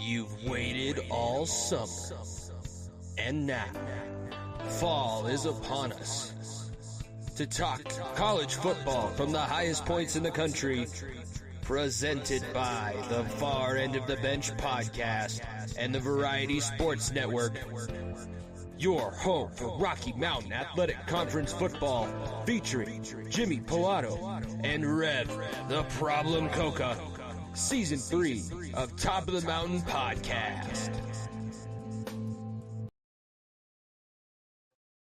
You've waited all summer, and now fall is upon us. To talk college football from the highest points in the country, presented by the Far End of the Bench podcast and the Variety Sports Network. Your home for Rocky Mountain Athletic Conference football, featuring Jimmy Pilato and Rev, the Problem Coca. Season 3 of Top of the Mountain Podcast.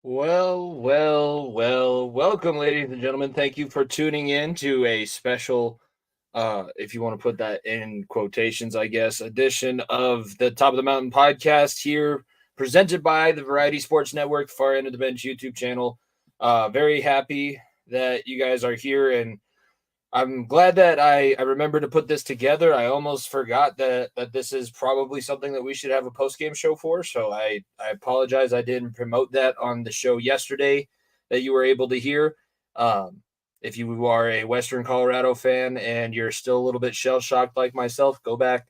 Well, welcome, ladies and gentlemen. Thank you for tuning in to a special, if you want to put that in quotations, I guess, edition of the Top of the Mountain Podcast here, presented by the Variety Sports Network, Far End of the Bench YouTube channel. Very happy that you guys are here, and I'm glad that I remembered to put this together. I almost forgot that this is probably something that we should have a post-game show for, so I apologize I didn't promote that on the show yesterday that you were able to hear. If you are a Western Colorado fan and you're still a little bit shell-shocked like myself, go back,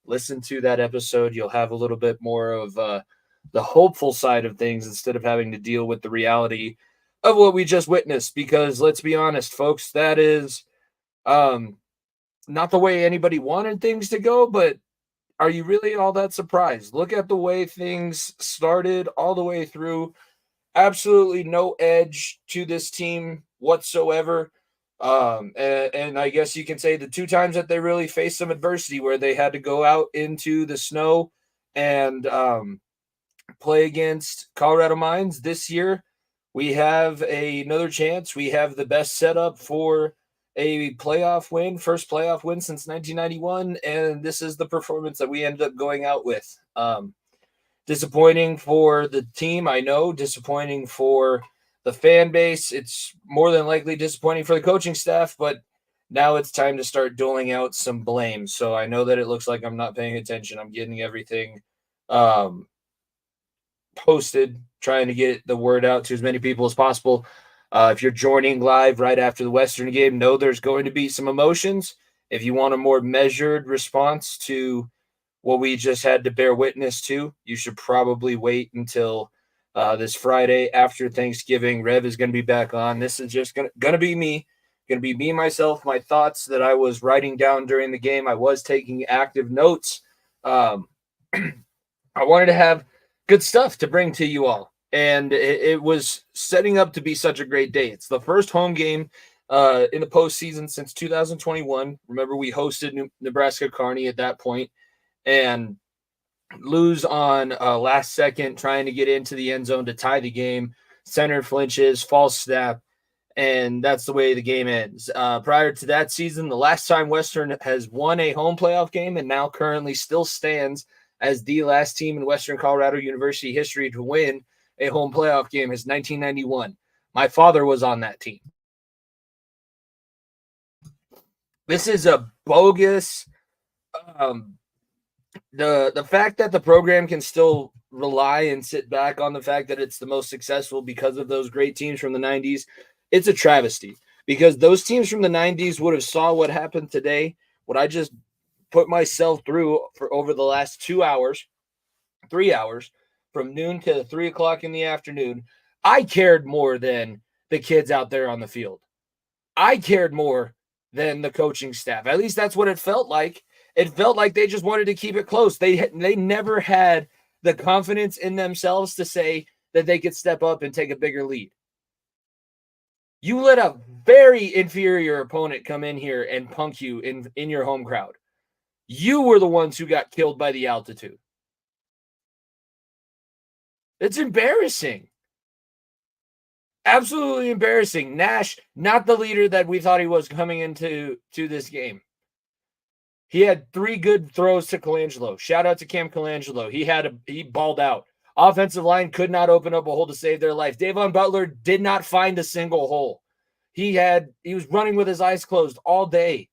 listen to that episode. You'll have a little bit more of the hopeful side of things instead of having to deal with the reality of what we just witnessed, because let's be honest, folks, that is not the way anybody wanted things to go, but are you really all that surprised? Look at the way things started all the way through. Absolutely no edge to this team whatsoever. And I guess you can say the two times that they really faced some adversity where they had to go out into the snow and play against Colorado Mines this year. We have another chance. We have the best setup for a playoff win, first playoff win since 1991, and this is the performance that we ended up going out with. Disappointing for the team, I know, disappointing for the fan base. It's more than likely disappointing for the coaching staff, but now it's time to start doling out some blame. So I know that it looks like I'm not paying attention. I'm getting everything posted, trying to get the word out to as many people as possible. If you're joining live right after the Western game, know there's going to be some emotions. If you want a more measured response to what we just had to bear witness to, you should probably wait until this Friday after Thanksgiving. Rev is going to be back on. This is just going to be me. Going to be me, myself, my thoughts that I was writing down during the game. I was taking active notes. I wanted to have good stuff to bring to you all. And it was setting up to be such a great day. It's the first home game in the postseason since 2021. Remember, we hosted Nebraska Kearney at that point and lose on last second, trying to get into the end zone to tie the game. Center flinches, false snap, and that's the way the game ends. Prior to that season, the last time Western has won a home playoff game and now currently still stands as the last team in Western Colorado University history to win a home playoff game is 1991. My father was on that team. This is a bogus. The fact that the program can still rely and sit back on the fact that it's the most successful because of those great teams from the 90s, it's a travesty, because those teams from the 90s would have saw what happened today, what I just put myself through for over the last 3 hours, from noon to 3 o'clock in the afternoon. I cared more than the kids out there on the field. I cared more than the coaching staff. At least that's what it felt like. It felt like they just wanted to keep it close. They never had the confidence in themselves to say that they could step up and take a bigger lead. You let a very inferior opponent come in here and punk you in your home crowd. You were the ones who got killed by the altitude. It's embarrassing. Absolutely embarrassing. Nash, not the leader that we thought he was coming into this game. He had 3 good throws to Colangelo. Shout out to Cam Colangelo. He balled out. Offensive line could not open up a hole to save their life. Davon Butler did not find a single hole. He was running with his eyes closed all day.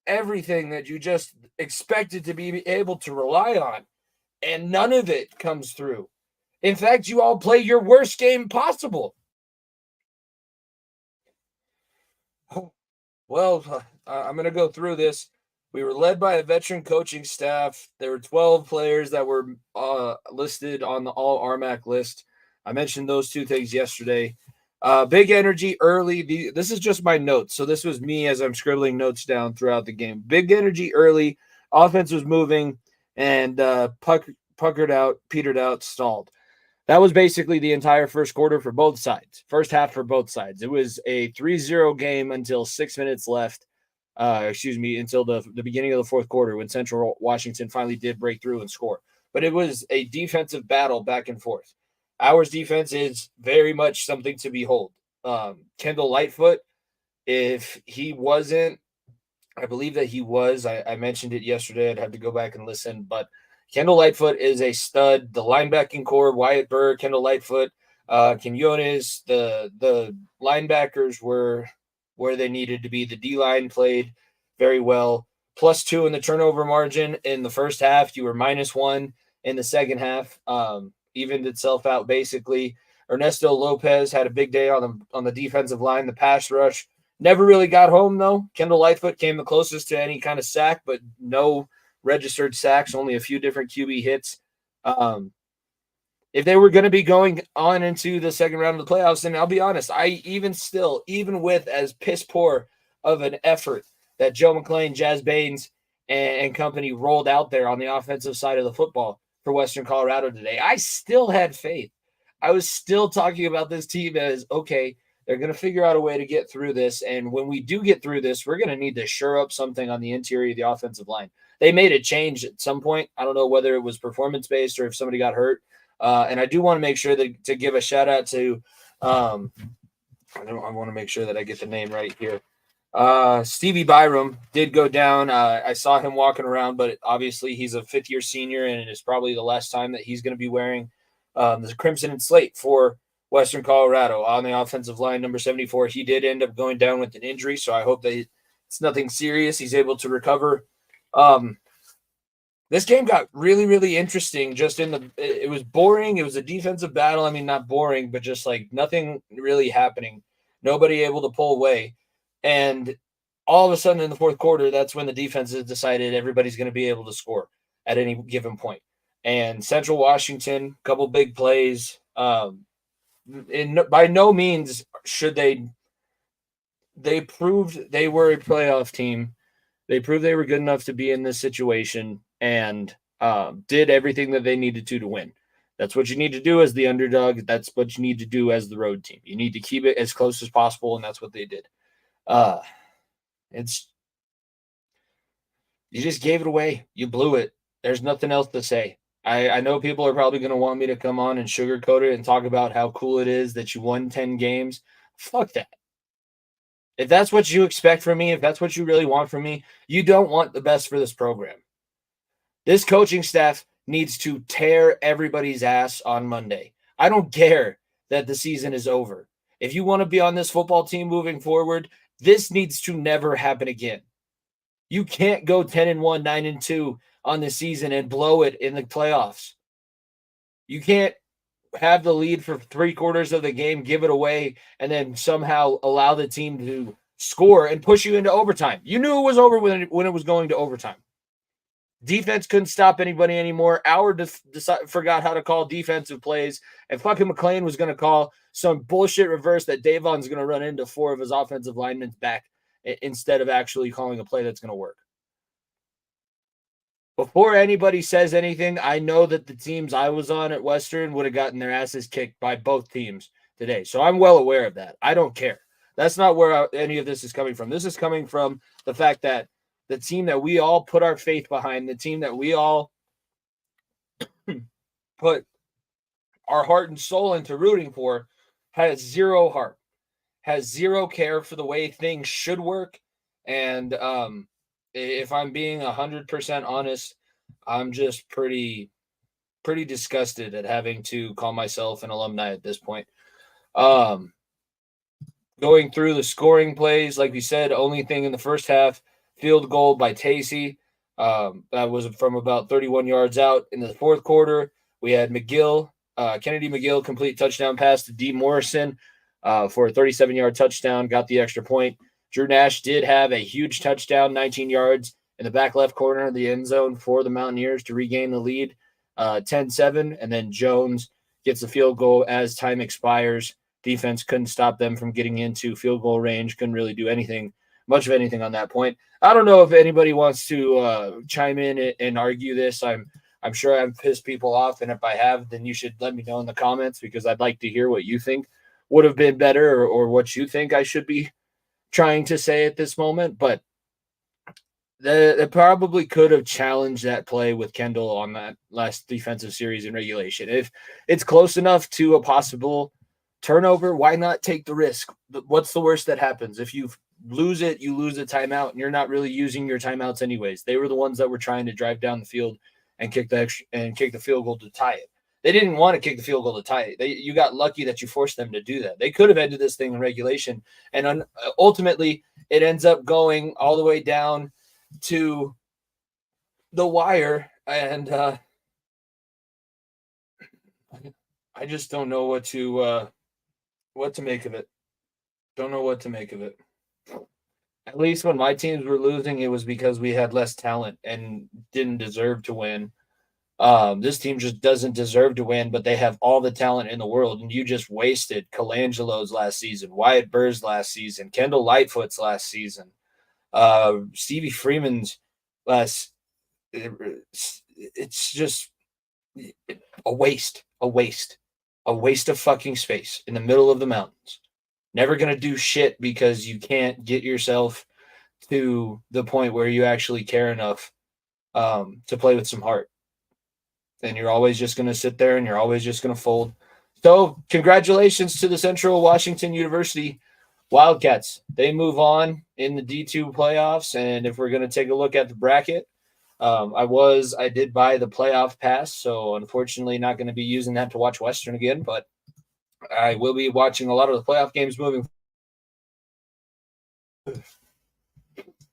Everything that you just expected to be able to rely on, and none of it comes through. In fact, you all play your worst game possible. Well, I'm going to go through this. We were led by a veteran coaching staff. There were 12 players that were listed on the all RMAC list. I mentioned those two things yesterday. Big energy early. This is just my notes. So this was me as I'm scribbling notes down throughout the game. Big energy early. Offense was moving and puckered out, petered out, stalled. That was basically the entire first quarter for both sides. First half for both sides. It was a 3-0 game until 6 minutes left. Until the beginning of the fourth quarter when Central Washington finally did break through and score. But it was a defensive battle back and forth. Ours defense is very much something to behold. Kendall Lightfoot, if he wasn't, I believe that he was. I mentioned it yesterday. I'd have to go back and listen. But Kendall Lightfoot is a stud. The linebacking core, Wyatt Burr, Kendall Lightfoot, Quinones, the linebackers were where they needed to be. The D-line played very well. +2 in the turnover margin in the first half. You were -1 in the second half. Evened itself out basically. Ernesto Lopez had a big day on the defensive line. The pass rush never really got home, though. Kendall Lightfoot came the closest to any kind of sack, but no registered sacks, only a few different QB hits. If they were going to be going on into the second round of the playoffs, and I'll be honest, even with as piss poor of an effort that Joe McClain, Jazz Baines, and company rolled out there on the offensive side of the football for Western Colorado today, I still had faith. I was still talking about this team as, okay, they're going to figure out a way to get through this. And when we do get through this, we're going to need to shore up something on the interior of the offensive line. They made a change at some point. I don't know whether it was performance-based or if somebody got hurt. And I do want to make sure to give a shout-out to I want to make sure that I get the name right here. Stevie Byram did go down. I saw him walking around, but obviously he's a fifth-year senior, and it's probably the last time that he's going to be wearing the crimson and slate for Western Colorado on the offensive line, number 74. He did end up going down with an injury, so I hope that it's nothing serious. He's able to recover. This game got really, really interesting. It was boring. It was a defensive battle. I mean, not boring, but just like nothing really happening. Nobody able to pull away. And all of a sudden in the fourth quarter, that's when the defense has decided everybody's going to be able to score at any given point. And Central Washington, a couple big plays. By no means should they proved they were a playoff team. They proved they were good enough to be in this situation and did everything that they needed to win. That's what you need to do as the underdog. That's what you need to do as the road team. You need to keep it as close as possible, and that's what they did. You just gave it away. You blew it. There's nothing else to say. I know people are probably going to want me to come on and sugarcoat it and talk about how cool it is that you won 10 games. Fuck that. If that's what you expect from me, if that's what you really want from me, you don't want the best for this program. This coaching staff needs to tear everybody's ass on Monday. I don't care that the season is over. If you want to be on this football team moving forward, this needs to never happen again. You can't go 10-1, 9-2 on the season and blow it in the playoffs. You can't have the lead for 3/4 of the game, give it away, and then somehow allow the team to score and push you into overtime. You knew it was over when it was going to overtime. Defense couldn't stop anybody anymore. Howard forgot how to call defensive plays, and fucking McClain was going to call some bullshit reverse that Davon's going to run into 4 of his offensive linemen back instead of actually calling a play that's going to work. Before anybody says anything, I know that the teams I was on at Western would have gotten their asses kicked by both teams today. So I'm well aware of that. I don't care. That's not where any of this is coming from. This is coming from the fact that the team that we all put our faith behind, the team that we all put our heart and soul into rooting for, has zero heart, has zero care for the way things should work. And if I'm being 100% honest, I'm just pretty disgusted at having to call myself an alumni at this point. Going through the scoring plays, like we said, only thing in the first half, field goal by Tacey. That was from about 31 yards out. In the fourth quarter, we had Kennedy McGill, complete touchdown pass to D. Morrison for a 37-yard touchdown, got the extra point. Drew Nash did have a huge touchdown, 19 yards, in the back left corner of the end zone for the Mountaineers to regain the lead, 10-7, and then Jones gets the field goal as time expires. Defense couldn't stop them from getting into field goal range, couldn't really do much of anything on that point. I don't know if anybody wants to chime in and argue this. I'm sure I've pissed people off, and if I have, then you should let me know in the comments because I'd like to hear what you think would have been better or what you think I should be trying to say at this moment. But they probably could have challenged that play with Kendall on that last defensive series in regulation. If it's close enough to a possible turnover, why not take the risk? What's the worst that happens? If you lose it, you lose a timeout, and you're not really using your timeouts anyways. They were the ones that were trying to drive down the field and kick the field goal to tie it. They didn't want to kick the field goal to tie it. You got lucky that you forced them to do that. They could have ended this thing in regulation, and ultimately it ends up going all the way down to the wire, and I just don't know what to make of it. Don't know what to make of it. At least when my teams were losing, it was because we had less talent and didn't deserve to win. This team just doesn't deserve to win, but they have all the talent in the world, and you just wasted Colangelo's last season, Wyatt Burr's last season, Kendall Lightfoot's last season, Stevie Freeman's last. It's just a waste of fucking space in the middle of the mountains. Never going to do shit because you can't get yourself to the point where you actually care enough to play with some heart. And you're always just going to sit there and you're always just going to fold. So congratulations to the Central Washington University Wildcats. They move on in the D2 playoffs. And if we're going to take a look at the bracket, I did buy the playoff pass. So unfortunately not going to be using that to watch Western again, but I will be watching a lot of the playoff games moving.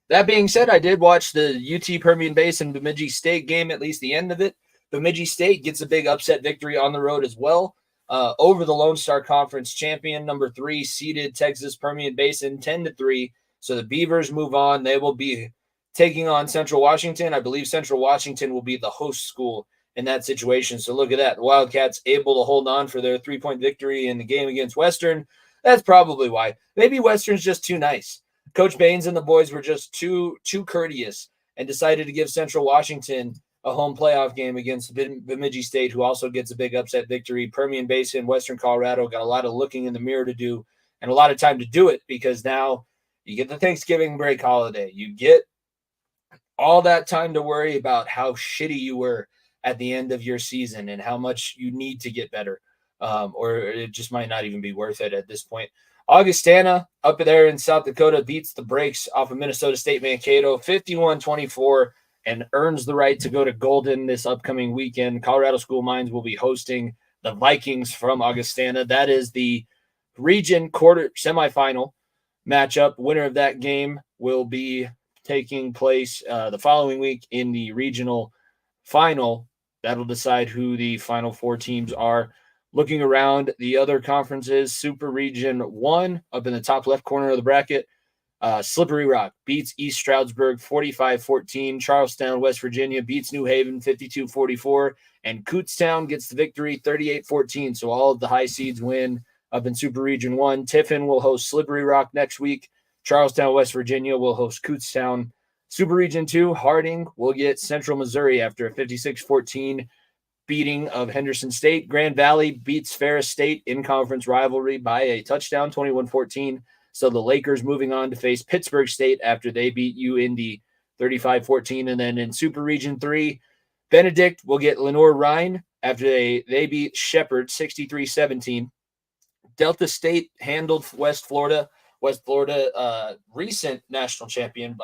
That being said, I did watch the UT Permian Basin Bemidji State game, at least the end of it. Bemidji State gets a big upset victory on the road as well over the Lone Star Conference champion, number 3 seeded Texas Permian Basin, 10-3. So the Beavers move on. They will be taking on Central Washington. I believe Central Washington will be the host school in that situation. So look at that. The Wildcats able to hold on for their 3-point victory in the game against Western. That's probably why. Maybe Western's just too nice. Coach Baines and the boys were just too courteous and decided to give Central Washington a home playoff game against Bemidji State, who also gets a big upset victory. Permian Basin, Western Colorado got a lot of looking in the mirror to do and a lot of time to do it because now you get the Thanksgiving break holiday. You get all that time to worry about how shitty you were at the end of your season and how much you need to get better, or it just might not even be worth it at this point. Augustana up there in South Dakota beats the brakes off of Minnesota State Mankato 51-24 and earns the right to go to Golden this upcoming weekend. Colorado School Mines will be hosting the Vikings from Augustana. That is the region quarter semifinal matchup. Winner of that game will be taking place the following week in the regional final. That'll decide who the final 4 teams are. Looking around the other conferences, Super Region 1 up in the top left corner of the bracket, Slippery Rock beats East Stroudsburg 45-14. Charlestown, West Virginia beats New Haven 52-44. And Kutztown gets the victory 38-14. So all of the high seeds win up in Super Region 1. Tiffin will host Slippery Rock next week. Charlestown, West Virginia will host Kutztown. Super Region 2, Harding will get Central Missouri after a 56-14 beating of Henderson State. Grand Valley beats Ferris State in conference rivalry by a touchdown, 21-14. So the Lakers moving on to face Pittsburgh State after they beat UIndy 35-14. And then in Super Region 3, Benedict will get Lenore-Rhine after they beat Shepherd 63-17. Delta State handled West Florida. West Florida, recent national champion,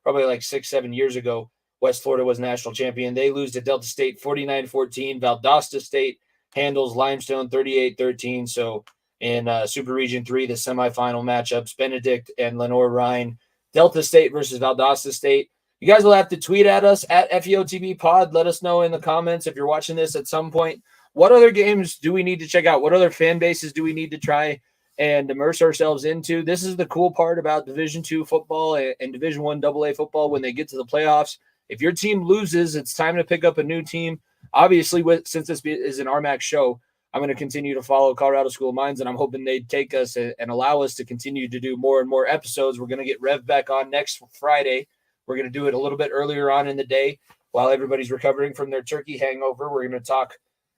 probably like 6-7 years ago. West Florida was national champion. They lose to Delta State 49-14. Valdosta State handles Limestone 38-13. So in Super Region 3, the semifinal matchups, Benedict and Lenore-Rhine. Delta State versus Valdosta State. You guys will have to tweet at us at FEOTB Pod. Let us know in the comments if you're watching this at some point. What other games do we need to check out? What other fan bases do we need to try and immerse ourselves into. This is the cool part about Division II football and Division I AA football when they get to the playoffs. If your team loses, it's time to pick up a new team. Obviously, since this is an RMAC show, I'm going to continue to follow Colorado School of Mines, and I'm hoping they take us and allow us to continue to do more and more episodes. We're going to get Rev back on next Friday. We're going to do it a little bit earlier on in the day while everybody's recovering from their turkey hangover. We're going to talk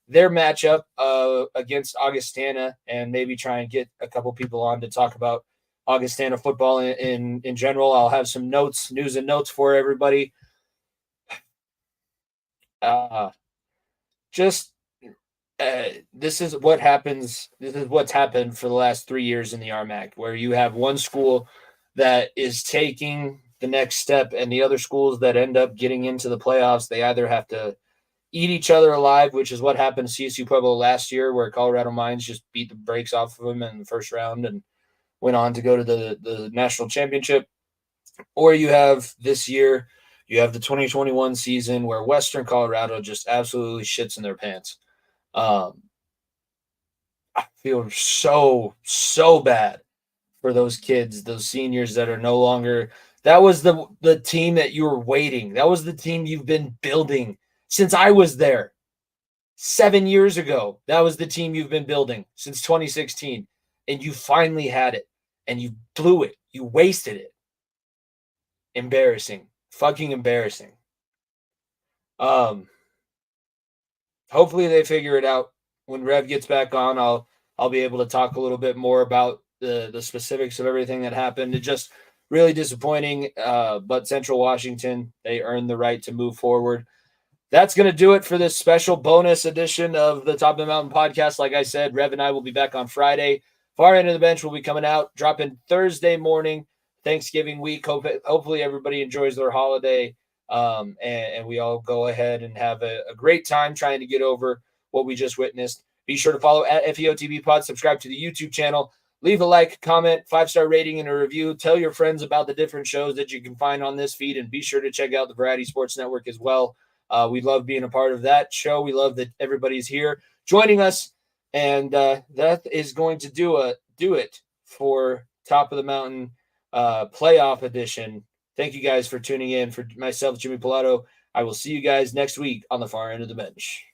their matchup against Augustana and maybe try and get a couple people on to talk about Augustana football in general. I'll have some news and notes for everybody. This is what happens. This is what's happened for the last 3 years in the RMAC, where you have one school that is taking the next step, and the other schools that end up getting into the playoffs, they either have to eat each other alive, which is what happened to CSU Pueblo last year, where Colorado Mines just beat the brakes off of them in the first round and went on to go to the national championship. Or you have this year, you have the 2021 season where Western Colorado just absolutely shits in their pants. I feel so bad for those kids, those seniors that are no longer. That was the team that you were waiting. That was the team you've been building since I was there 7 years ago. That was the team you've been building since 2016, and you finally had it, and you blew it. You wasted it. Embarrassing, fucking embarrassing. Hopefully they figure it out. When Rev gets back on, I'll be able to talk a little bit more about the specifics of everything that happened. It just really disappointing, but Central Washington, they earned the right to move forward. That's going to do it for this special bonus edition of the Top of the Mountain podcast. Like I said, Rev and I will be back on Friday. Far End of the Bench will be coming out, dropping Thursday morning, Thanksgiving week. Hopefully everybody enjoys their holiday, and we all go ahead and have a great time trying to get over what we just witnessed. Be sure to follow at FEOTB Pod, subscribe to the YouTube channel, leave a like, comment, 5-star rating, and a review. Tell your friends about the different shows that you can find on this feed, and be sure to check out the Variety Sports Network as well. We love being a part of that show. We love that everybody's here joining us, and that is going to do it for Top of the Mountain playoff edition. Thank you guys for tuning in. For myself, Jimmy Pilato, I will see you guys next week on the Far End of the Bench.